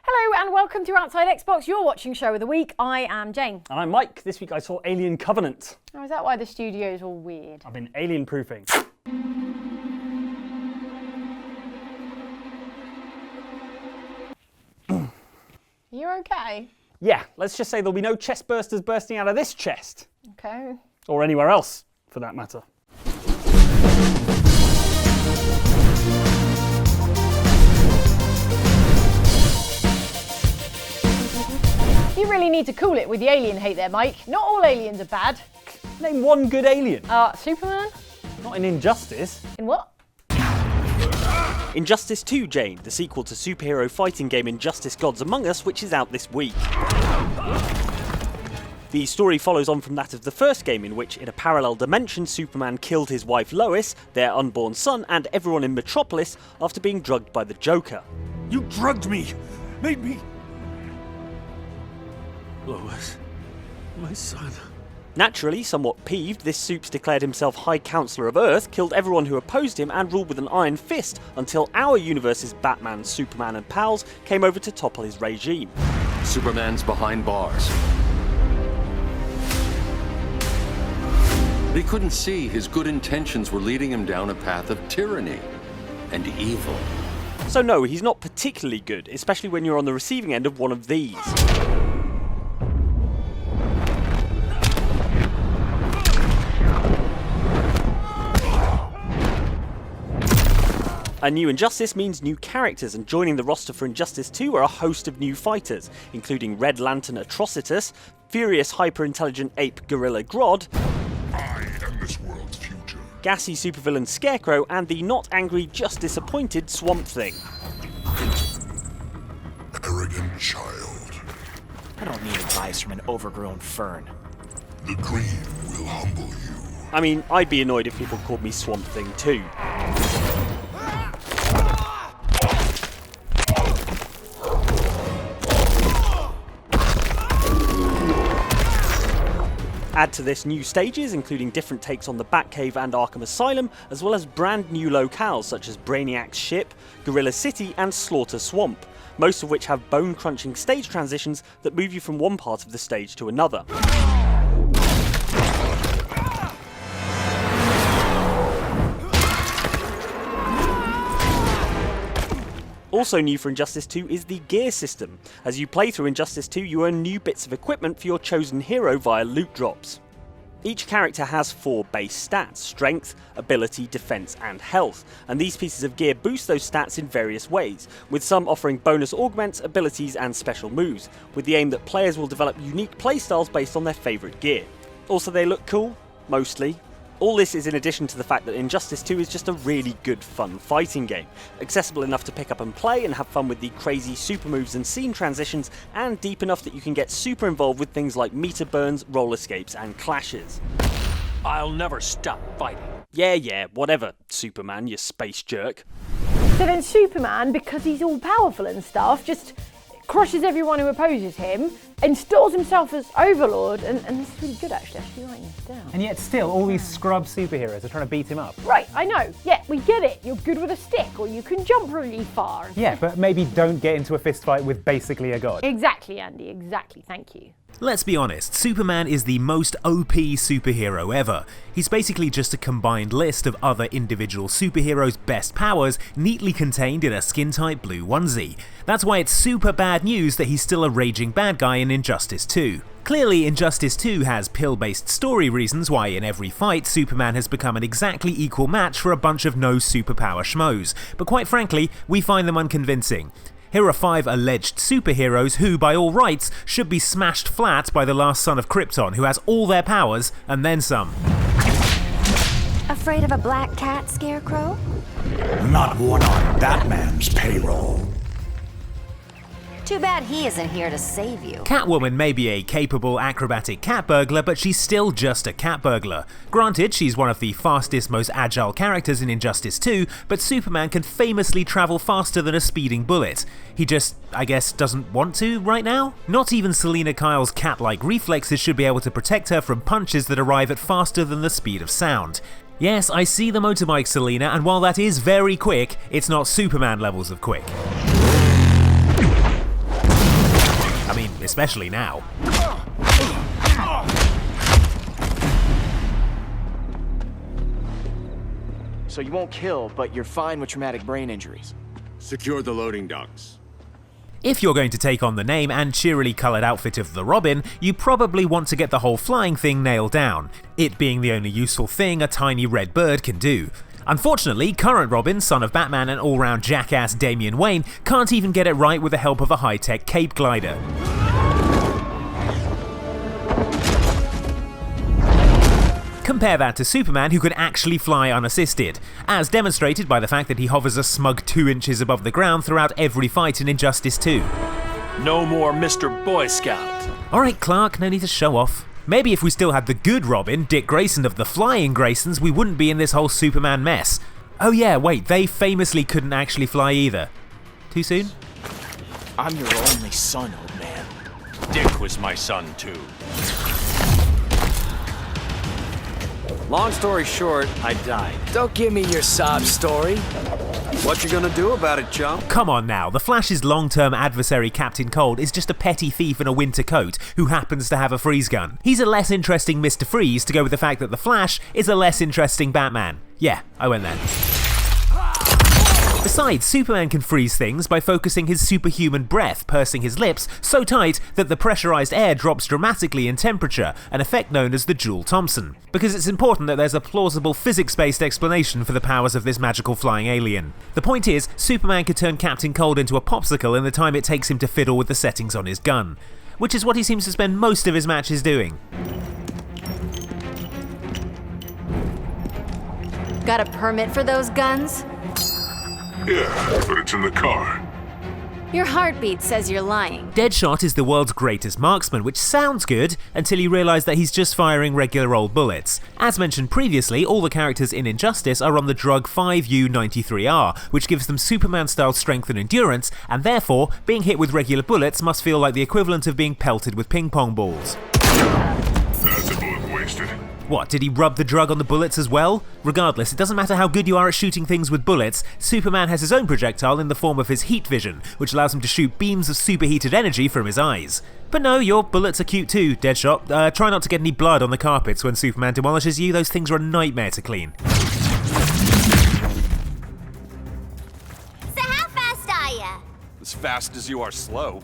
Hello and welcome to Outside Xbox, your watching show of the week. I am Jane. And I'm Mike. This week I saw Alien Covenant. Oh, is that why the studio's all weird? I've been alien proofing. You okay? Yeah, let's just say there'll be no chest bursters bursting out of this chest. Okay. Or anywhere else, for that matter. You really need to cool it with the alien hate there, Mike. Not all aliens are bad. Name one good alien. Superman? Not in Injustice. In what? Injustice 2, Jane, the sequel to superhero fighting game Injustice Gods Among Us, which is out this week. The story follows on from that of the first game, in which, in a parallel dimension, Superman killed his wife Lois, their unborn son, and everyone in Metropolis after being drugged by the Joker. You drugged me! Made me... Lois, my son. Naturally, somewhat peeved, this Supes declared himself High Counselor of Earth, killed everyone who opposed him, and ruled with an iron fist until our universe's Batman, Superman and pals came over to topple his regime. Superman's behind bars. He couldn't see his good intentions were leading him down a path of tyranny and evil. So no, he's not particularly good, especially when you're on the receiving end of one of these. A new Injustice means new characters, and joining the roster for Injustice 2 are a host of new fighters, including Red Lantern Atrocitus, furious hyper-intelligent ape Gorilla Grodd, I am this world's future. gassy supervillain Scarecrow, and the not angry, just disappointed Swamp Thing. Arrogant child. I don't need advice from an overgrown fern. The green will humble you. I mean, I'd be annoyed if people called me Swamp Thing too. Add to this new stages, including different takes on the Batcave and Arkham Asylum, as well as brand new locales such as Brainiac's ship, Gorilla City and Slaughter Swamp, most of which have bone-crunching stage transitions that move you from one part of the stage to another. Also new for Injustice 2 is the gear system. As you play through Injustice 2, you earn new bits of equipment for your chosen hero via loot drops. Each character has 4 base stats: strength, ability, defense and health, and these pieces of gear boost those stats in various ways, with some offering bonus augments, abilities and special moves, with the aim that players will develop unique playstyles based on their favourite gear. Also, they look cool, mostly. All this is in addition to the fact that Injustice 2 is just a really good fun fighting game, accessible enough to pick up and play and have fun with the crazy super moves and scene transitions, and deep enough that you can get super involved with things like meter burns, roll escapes and clashes. I'll never stop fighting. Yeah, whatever, Superman, you space jerk. So then Superman, because he's all powerful and stuff, just crushes everyone who opposes him, installs himself as Overlord, and this is really good actually, I should be writing this down. And yet still, all these scrub superheroes are trying to beat him up. Right, I know, yeah, we get it, you're good with a stick, or you can jump really far. Yeah, but maybe don't get into a fistfight with basically a god. Exactly, Andy, exactly, thank you. Let's be honest, Superman is the most OP superhero ever. He's basically just a combined list of other individual superheroes' best powers neatly contained in a skin-tight blue onesie. That's why it's super bad news that he's still a raging bad guy in Injustice 2. Clearly, Injustice 2 has pill-based story reasons why in every fight Superman has become an exactly equal match for a bunch of no superpower schmoes, but quite frankly, we find them unconvincing. Here are 5 alleged superheroes who, by all rights, should be smashed flat by the last son of Krypton, who has all their powers, and then some. Afraid of a black cat, Scarecrow? Not one on that man's payroll. Too bad he isn't here to save you. Catwoman may be a capable, acrobatic cat burglar, but she's still just a cat burglar. Granted, she's one of the fastest, most agile characters in Injustice 2, but Superman can famously travel faster than a speeding bullet. He just, I guess, doesn't want to right now? Not even Selena Kyle's cat-like reflexes should be able to protect her from punches that arrive at faster than the speed of sound. Yes, I see the motorbike, Selena, and while that is very quick, it's not Superman levels of quick. especially now. So you won't kill, but you're fine with traumatic brain injuries. Secure the loading docks. If you're going to take on the name and cheerily coloured outfit of the Robin, you probably want to get the whole flying thing nailed down, it being the only useful thing a tiny red bird can do. Unfortunately, current Robin, son of Batman and all-round jackass Damian Wayne, can't even get it right with the help of a high-tech cape glider. Compare that to Superman, who can actually fly unassisted, as demonstrated by the fact that he hovers a smug 2 inches above the ground throughout every fight in Injustice 2. No more Mr. Boy Scout. Alright Clark, no need to show off. Maybe if we still had the good Robin, Dick Grayson of the Flying Graysons, we wouldn't be in this whole Superman mess. Oh yeah, wait, they famously couldn't actually fly either. Too soon? I'm your only son, old man. Dick was my son, too. Long story short, I died. Don't give me your sob story. What you gonna do about it, chump? Come on now, the Flash's long-term adversary Captain Cold is just a petty thief in a winter coat who happens to have a freeze gun. He's a less interesting Mr. Freeze to go with the fact that the Flash is a less interesting Batman. Yeah, I went there. Besides, Superman can freeze things by focusing his superhuman breath, pursing his lips so tight that the pressurized air drops dramatically in temperature, an effect known as the Joule Thompson. Because it's important that there's a plausible physics-based explanation for the powers of this magical flying alien. The point is, Superman could turn Captain Cold into a popsicle in the time it takes him to fiddle with the settings on his gun. Which is what he seems to spend most of his matches doing. Got a permit for those guns? Yeah, but it's in the car. Your heartbeat says you're lying. Deadshot is the world's greatest marksman, which sounds good until you realise that he's just firing regular old bullets. As mentioned previously, all the characters in Injustice are on the drug 5U93R, which gives them Superman-style strength and endurance, and therefore, being hit with regular bullets must feel like the equivalent of being pelted with ping pong balls. That's a bullet wasted. What, did he rub the drug on the bullets as well? Regardless, it doesn't matter how good you are at shooting things with bullets, Superman has his own projectile in the form of his heat vision, which allows him to shoot beams of superheated energy from his eyes. But no, your bullets are cute too, Deadshot. Try not to get any blood on the carpets when Superman demolishes you, those things are a nightmare to clean. So how fast are ya? As fast as you are slow.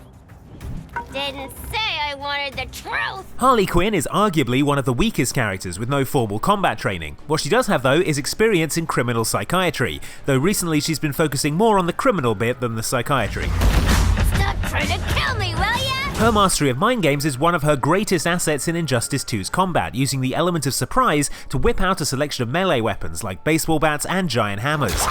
Didn't say I wanted the truth. Harley Quinn is arguably one of the weakest characters with no formal combat training. What she does have though is experience in criminal psychiatry, though recently she's been focusing more on the criminal bit than the psychiatry. Stop trying to kill me, will ya? Her mastery of mind games is one of her greatest assets in Injustice 2's combat, using the element of surprise to whip out a selection of melee weapons like baseball bats and giant hammers.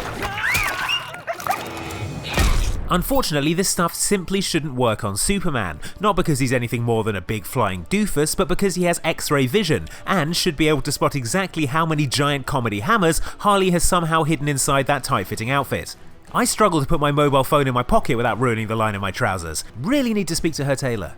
Unfortunately, this stuff simply shouldn't work on Superman, not because he's anything more than a big flying doofus, but because he has X-ray vision, and should be able to spot exactly how many giant comedy hammers Harley has somehow hidden inside that tight-fitting outfit. I struggle to put my mobile phone in my pocket without ruining the line of my trousers. Really need to speak to her tailor.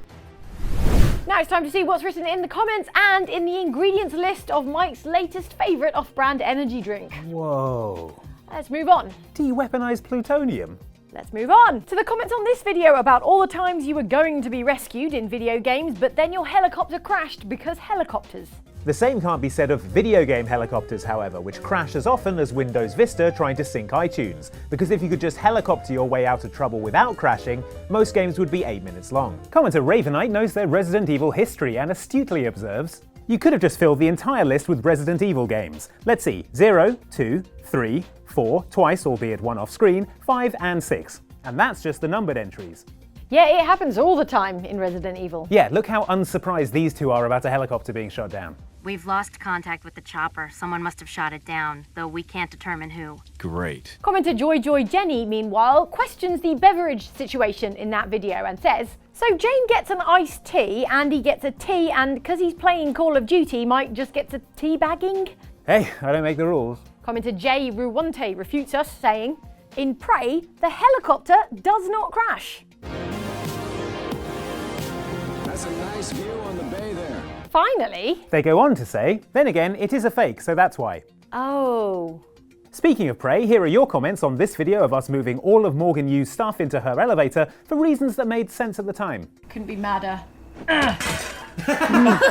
Now it's time to see what's written in the comments and in the ingredients list of Mike's latest favourite off-brand energy drink. Whoa. Let's move on. Do you weaponize plutonium? Let's move on to the comments on this video about all the times you were going to be rescued in video games, but then your helicopter crashed because helicopters. The same can't be said of video game helicopters, however, which crash as often as Windows Vista trying to sync iTunes. Because if you could just helicopter your way out of trouble without crashing, most games would be 8 minutes long. Commenter Ravenite knows their Resident Evil history and astutely observes, you could have just filled the entire list with Resident Evil games. Let's see, 0, 2, 3, 4, twice, albeit one off screen, 5 and 6. And that's just the numbered entries. Yeah, it happens all the time in Resident Evil. Yeah, look how unsurprised these two are about a helicopter being shot down. We've lost contact with the chopper. Someone must have shot it down, though we can't determine who. Great. Commenter Joy Jenny, meanwhile, questions the beverage situation in that video and says, so Jane gets an iced tea, Andy gets a tea, and because he's playing Call of Duty, Mike just gets a tea bagging? Hey, I don't make the rules. Commenter J. Ruwante refutes us, saying, in Prey, the helicopter does not crash. That's a nice view on the bay there. Finally. They go on to say, then again, it is a fake, so that's why. Oh. Speaking of Prey, here are your comments on this video of us moving all of Morgan Yu's stuff into her elevator for reasons that made sense at the time. Couldn't be madder.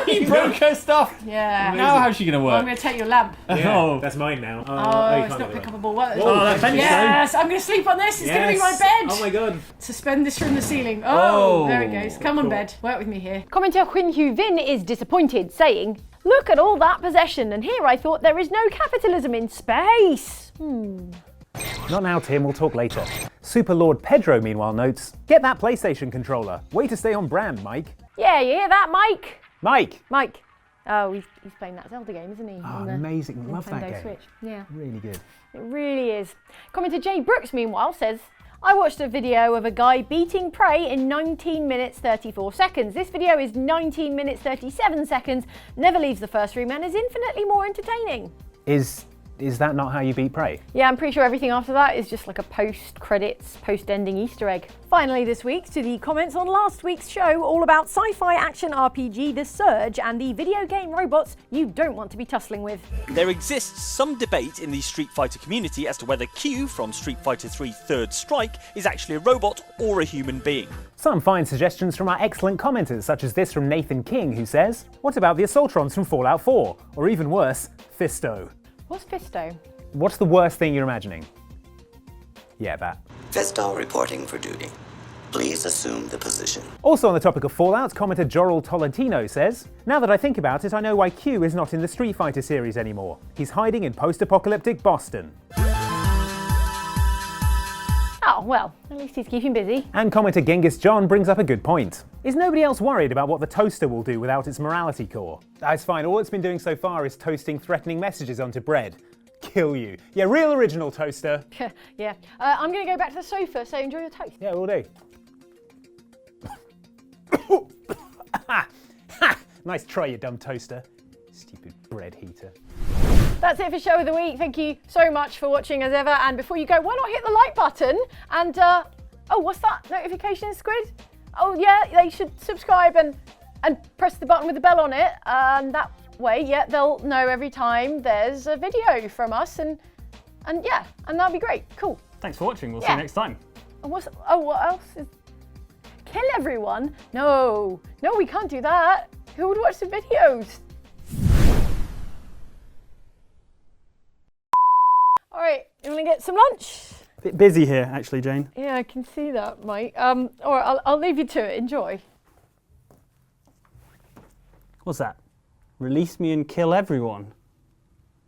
You broke her stuff. Yeah. Now how's she gonna work? I'm going to take your lamp. Yeah, that's mine now. Oh, it's not pickable. Oh, that bench Yes, I'm going to sleep on this. It's going to be my bed. Oh my god. Suspend this from the ceiling. Oh, Oh, there it goes. Come on, bed. Work with me here. Commenter Huinhu Vin is disappointed, saying, "Look at all that possession, and here I thought there is no capitalism in space." Not now, Tim, we'll talk later. Super Lord Pedro, meanwhile, notes, "Get that PlayStation controller. Way to stay on brand, Mike." Yeah, you hear that, Mike? Mike! Oh, he's playing that Zelda game, isn't he? Oh, amazing. Love that game. Switch. Yeah. Really good. It really is. Commenter Jay Brooks, meanwhile, says, "I watched a video of a guy beating prey in 19 minutes 34 seconds. This video is 19 minutes 37 seconds, never leaves the first room, and is infinitely more entertaining." Is that not how you beat prey? Yeah, I'm pretty sure everything after that is just like a post-credits, post-ending Easter egg. Finally this week, to the comments on last week's show all about sci-fi action RPG The Surge and the video game robots you don't want to be tussling with. There exists some debate in the Street Fighter community as to whether Q from Street Fighter 3 Third Strike is actually a robot or a human being. Some fine suggestions from our excellent commenters, such as this from Nathan King, who says, "What about the Assaultrons from Fallout 4? Or even worse, Fisto." What's Fisto? What's the worst thing you're imagining? Yeah, that. Fisto reporting for duty. Please assume the position. Also on the topic of Fallout, commenter Jorel Tolentino says, "Now that I think about it, I know why Q is not in the Street Fighter series anymore. He's hiding in post-apocalyptic Boston." Oh, well, at least he's keeping busy. And commenter Genghis John brings up a good point. Is nobody else worried about what the toaster will do without its morality core? That's fine, all it's been doing so far is toasting threatening messages onto bread. Kill you. Yeah, real original toaster. Yeah. I'm going to go back to the sofa, so enjoy your toast. Yeah, we'll do. Nice try, you dumb toaster. Stupid bread heater. That's it for Show of the Week. Thank you so much for watching as ever. And before you go, why not hit the like button? And, oh, what's that? Notification squid? Oh, yeah, they should subscribe and press the button with the bell on it. And that way, yeah, they'll know every time there's a video from us. And yeah, and that'll be great. Cool. Thanks for watching. We'll see you next time. And what else? Kill everyone? No, we can't do that. Who would watch the videos? All right, you want to get some lunch? Bit busy here, actually, Jane. Yeah, I can see that, Mike. All right, I'll leave you to it. Enjoy. What's that? Release me and kill everyone.